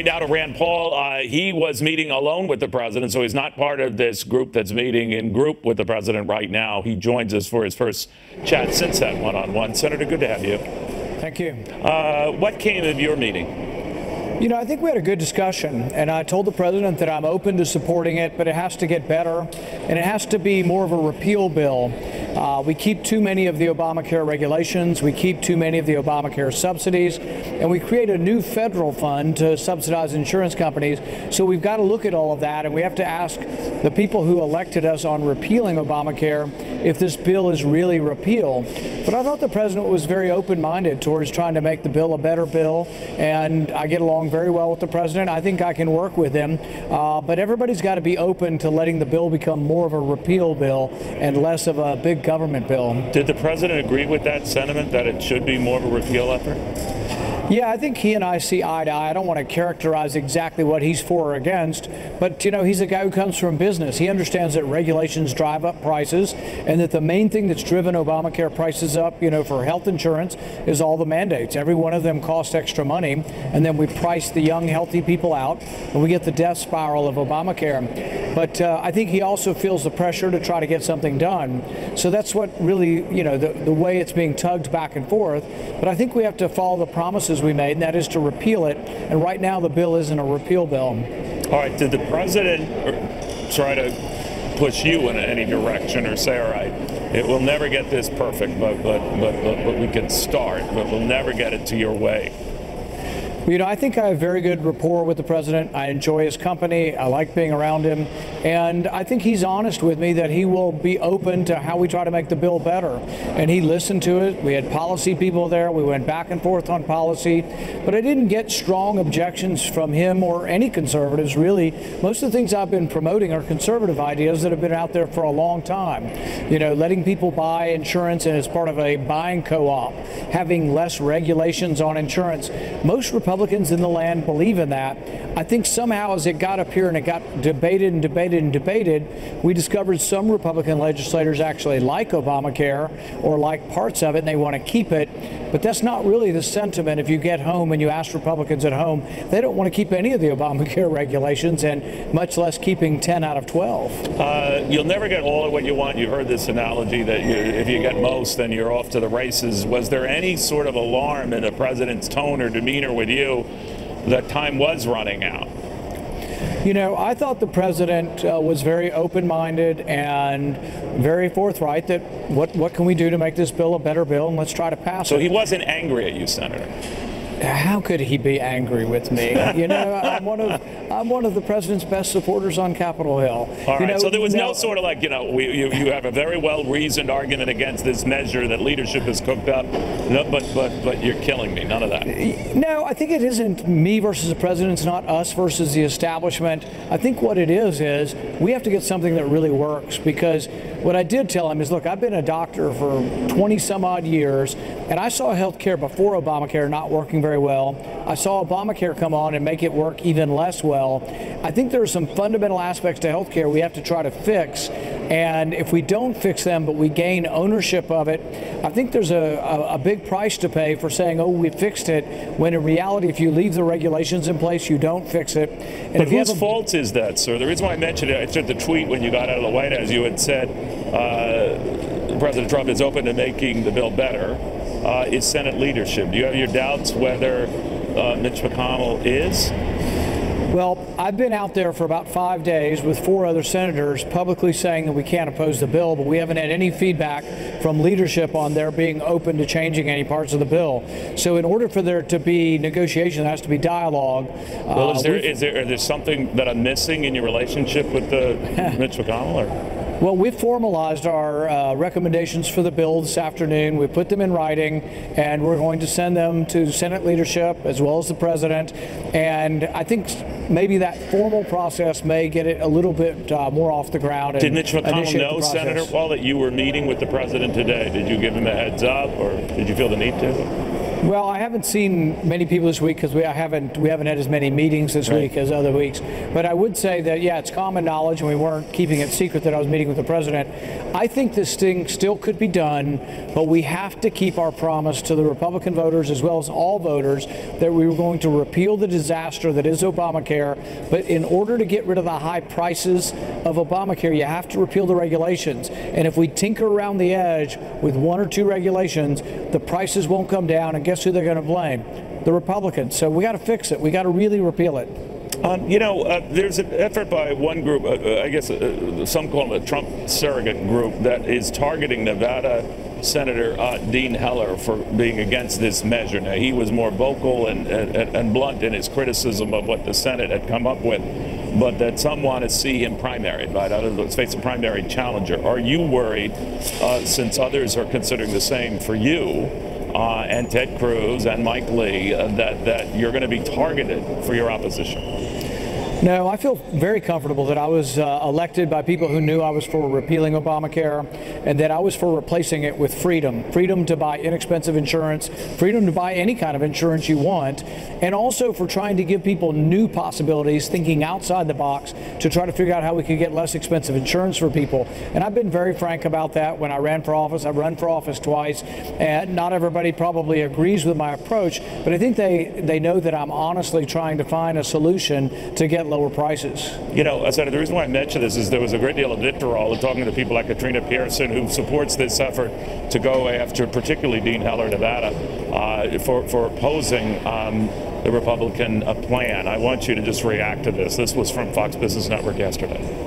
Now to Rand Paul, he was meeting alone with the president, so he's not part of this group that's meeting in group with the president right now. He joins us for his first chat since that one-on-one. Senator, good to have you. Thank you. What came of your meeting? You know, I think we had a good discussion, and I told the president that I'm open to supporting it, but it has to get better, and it has to be more of a repeal bill. We keep too many of the Obamacare regulations, we keep too many of the Obamacare subsidies, and we create a new federal fund to subsidize insurance companies. So we've got to look at all of that, and we have to ask the people who elected us on repealing Obamacare if this bill is really repeal. But I thought the president was very open-minded towards trying to make the bill a better bill, and I get along very well with the president. I think I can work with him, but everybody's got to be open to letting the bill become more of a repeal bill and less of a big government bill. Did the president agree with that sentiment, that it should be more of a repeal effort? Yeah, I think he and I see eye to eye. I don't want to characterize exactly what he's for or against, but you know, he's a guy who comes from business. He understands that regulations drive up prices, and that the main thing that's driven Obamacare prices up, you know, for health insurance is all the mandates. Every one of them costs extra money, and then we price the young, healthy people out, and we get the death spiral of Obamacare. But I think he also feels the pressure to try to get something done. So that's what really, you know, the way it's being tugged back and forth. But I think we have to follow the promises we made, and that is to repeal it. And right now the bill isn't a repeal bill. All right, did the president try to push you in any direction or say, all right, it will never get this perfect, but we can start, but we'll never get it to your way? You know, I think I have very good rapport with the president. I enjoy his company. I like being around him. And I think he's honest with me that he will be open to how we try to make the bill better. And he listened to it. We had policy people there. We went back and forth on policy. But I didn't get strong objections from him or any conservatives, really. Most of the things I've been promoting are conservative ideas that have been out there for a long time. You know, letting people buy insurance as part of a buying co-op, having less regulations on insurance. Most Republicans in the land believe in that. I think somehow as it got up here and it got debated and debated and debated, we discovered some Republican legislators actually like Obamacare or like parts of it and they want to keep it. But that's not really the sentiment. If you get home and you ask Republicans at home, they don't want to keep any of the Obamacare regulations, and much less keeping 10 out of 12. You'll never get all of what you want. You've heard this analogy that if you get most, then you're off to the races. Was there any sort of alarm in the president's tone or demeanor with you that time was running out? You know, I thought the president was very open-minded and very forthright that what can we do to make this bill a better bill, and let's try to pass it. So he wasn't angry at you, Senator? How could he be angry with me? You know, I'm one of the president's best supporters on Capitol Hill. All right, you know, so there was no sort of like, you know, you have a very well-reasoned argument against this measure that leadership has cooked up, no, but you're killing me, none of that. No, I think it isn't me versus the president. It's not us versus the establishment. I think what it is we have to get something that really works, because what I did tell him is, look, I've been a doctor for 20 some odd years, and I saw health care before Obamacare not working very well. I saw Obamacare come on and make it work even less well. I think there are some fundamental aspects to health care we have to try to fix, and if we don't fix them but we gain ownership of it, I think there's a big price to pay for saying, oh, we fixed it, when in reality, if you leave the regulations in place, you don't fix it. And but whose fault is that, sir? The reason why I mentioned it, I took the tweet when you got out of the White House, you had said President Trump is open to making the bill better. Is Senate leadership? Do you have your doubts whether Mitch McConnell is? Well, I've been out there for about 5 days with 4 other senators publicly saying that we can't oppose the bill, but we haven't had any feedback from leadership on their being open to changing any parts of the bill. So in order for there to be negotiation, there has to be dialogue. Well, is there something that I'm missing in your relationship with Mitch McConnell? Or? Well, we've formalized our recommendations for the bill this afternoon. We put them in writing, and we're going to send them to Senate leadership as well as the president. And I think maybe that formal process may get it a little bit more off the ground. Did Mitch McConnell know, Senator Paul, that you were meeting with the president today? Did you give him a heads up, or did you feel the need to? Well, I haven't seen many people this week because we haven't had as many meetings this week as other weeks. But I would say that, yeah, it's common knowledge, and we weren't keeping it secret that I was meeting with the president. I think this thing still could be done, but we have to keep our promise to the Republican voters as well as all voters that we were going to repeal the disaster that is Obamacare. But in order to get rid of the high prices of Obamacare, you have to repeal the regulations. And if we tinker around the edge with one or two regulations, the prices won't come down. And guess who they're going to blame? The Republicans. So we got to fix it. We got to really repeal it. There's an effort by one group, I guess some call it a Trump surrogate group, that is targeting Nevada Senator Dean Heller for being against this measure. Now, he was more vocal and blunt in his criticism of what the Senate had come up with, but that some want to see him primaried, right? Let's face a primary challenger. Are you worried, since others are considering the same for you, and Ted Cruz and Mike Lee, that you're going to be targeted for your opposition? No, I feel very comfortable that I was elected by people who knew I was for repealing Obamacare and that I was for replacing it with freedom. Freedom to buy inexpensive insurance, freedom to buy any kind of insurance you want, and also for trying to give people new possibilities, thinking outside the box to try to figure out how we could get less expensive insurance for people. And I've been very frank about that when I ran for office. I've run for office twice, and not everybody probably agrees with my approach, but I think they know that I'm honestly trying to find a solution to get lower prices. You know, Senator, the reason why I mention this is there was a great deal of vitriol in talking to people like Katrina Pearson, who supports this effort to go after particularly Dean Heller, Nevada, for opposing the Republican plan. I want you to just react to this. This was from Fox Business Network yesterday.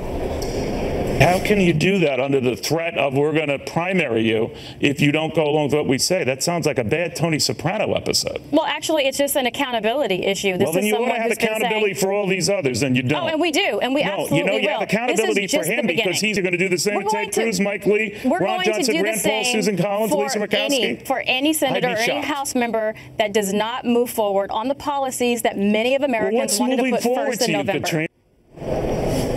How can you do that under the threat of we're going to primary you if you don't go along with what we say? That sounds like a bad Tony Soprano episode. Well, actually, it's just an accountability issue. Well, then you want to have accountability for all these others, and you don't. Oh, and we do, and we absolutely will. You have accountability for him because he's going to do the same. Ted Cruz, Mike Lee, Ron Johnson, Rand Paul, Susan Collins, Lisa Murkowski. For any senator or any House member that does not move forward on the policies that many of Americans wanted to put first in November.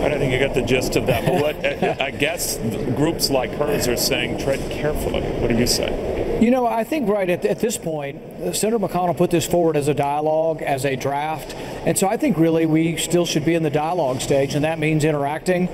I don't think you got the gist of that. But what I guess groups like hers are saying, tread carefully. What do you say? You know, I think right at this point, Senator McConnell put this forward as a dialogue, as a draft. And so I think really we still should be in the dialogue stage, and that means interacting.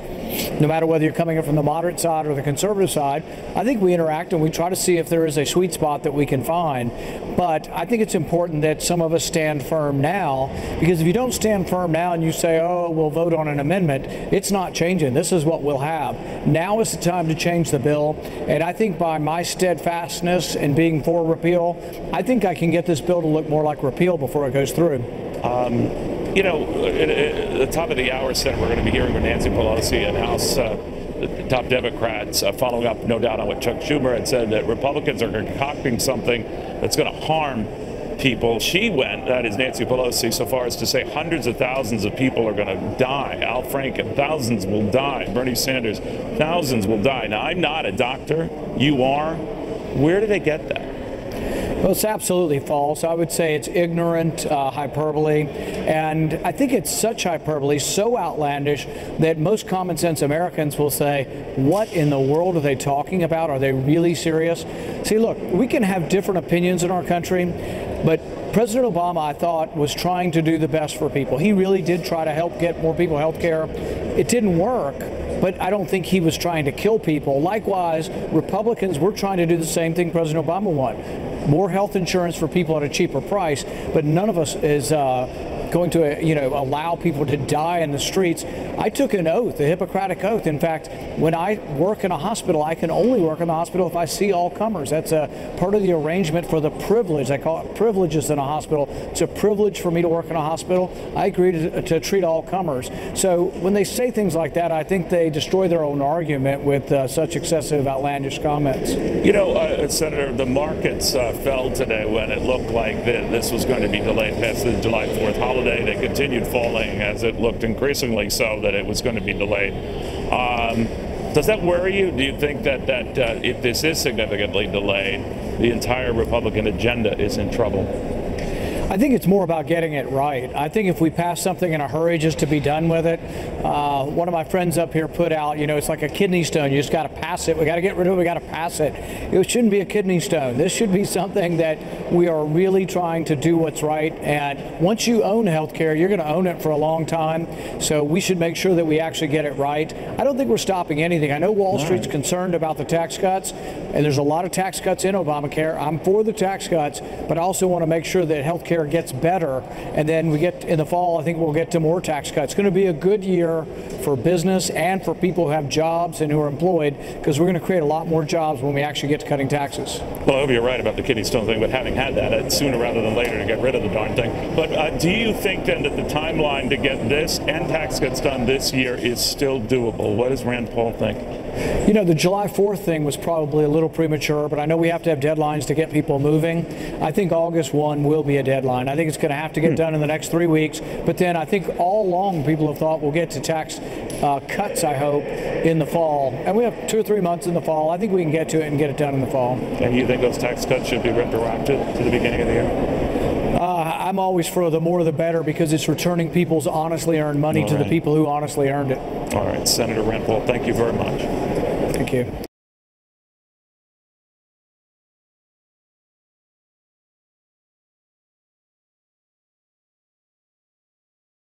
No matter whether you're coming in from the moderate side or the conservative side, I think we interact and we try to see if there is a sweet spot that we can find. But I think it's important that some of us stand firm now, because if you don't stand firm now and you say, oh, we'll vote on an amendment, it's not changing. This is what we'll have. Now is the time to change the bill. And I think by my steadfastness in being for repeal, I think I can get this bill to look more like repeal before it goes through. You know, at the top of the hour, Senator, we're going to be hearing from Nancy Pelosi and House top Democrats following up, no doubt, on what Chuck Schumer had said, that Republicans are concocting something that's going to harm people. She went, that is Nancy Pelosi, so far as to say hundreds of thousands of people are going to die. Al Franken, thousands will die. Bernie Sanders, thousands will die. Now, I'm not a doctor. You are. Where do they get that? Well, it's absolutely false. I would say it's ignorant hyperbole. And I think it's such hyperbole, so outlandish, that most common sense Americans will say, what in the world are they talking about? Are they really serious? See, look, we can have different opinions in our country, but President Obama, I thought, was trying to do the best for people. He really did try to help get more people health care. It didn't work, but I don't think he was trying to kill people. Likewise, Republicans were trying to do the same thing President Obama wanted. More health insurance for people at a cheaper price, but none of us is going to, allow people to die in the streets. I took an oath, a Hippocratic oath. In fact, when I work in a hospital, I can only work in the hospital if I see all comers. That's a part of the arrangement for the privilege. I call it privileges in a hospital. It's a privilege for me to work in a hospital. I agree to treat all comers. So when they say things like that, I think they destroy their own argument with such excessive, outlandish comments. You know, Senator, the markets fell today when it looked like this was going to be delayed past the July 4th holiday. They continued falling as it looked increasingly so that it was going to be delayed. Does that worry you? Do you think that if this is significantly delayed, the entire Republican agenda is in trouble? I think it's more about getting it right. I think if we pass something in a hurry just to be done with it, one of my friends up here put out, it's like a kidney stone. You just got to pass it. We got to get rid of it. We got to pass it. It shouldn't be a kidney stone. This should be something that we are really trying to do what's right. And once you own healthcare, you're going to own it for a long time. So we should make sure that we actually get it right. I don't think we're stopping anything. I know Wall Street's concerned about the tax cuts, and there's a lot of tax cuts in Obamacare. I'm for the tax cuts, but I also want to make sure that healthcare gets better, and then we get in the fall, I think we'll get to more tax cuts. It's going to be a good year for business and for people who have jobs and who are employed, because we're going to create a lot more jobs when we actually get to cutting taxes. Well, I hope you're right about the kidney stone thing, but having had that, it's sooner rather than later to get rid of the darn thing. But do you think then that the timeline to get this and tax cuts done this year is still doable? What does Rand Paul think? The July 4th thing was probably a little premature, but I know we have to have deadlines to get people moving. I think August 1 will be a deadline. I think it's going to have to get done in the next 3 weeks. But then I think all along people have thought we'll get to tax cuts, I hope, in the fall. And we have 2 or 3 months in the fall. I think we can get to it and get it done in the fall. And you think those tax cuts should be retroactive to the beginning of the year? I'm always for the more the better, because it's returning people's honestly earned money to the people who honestly earned it. All right. Senator Rand Paul, thank you very much. Thank you.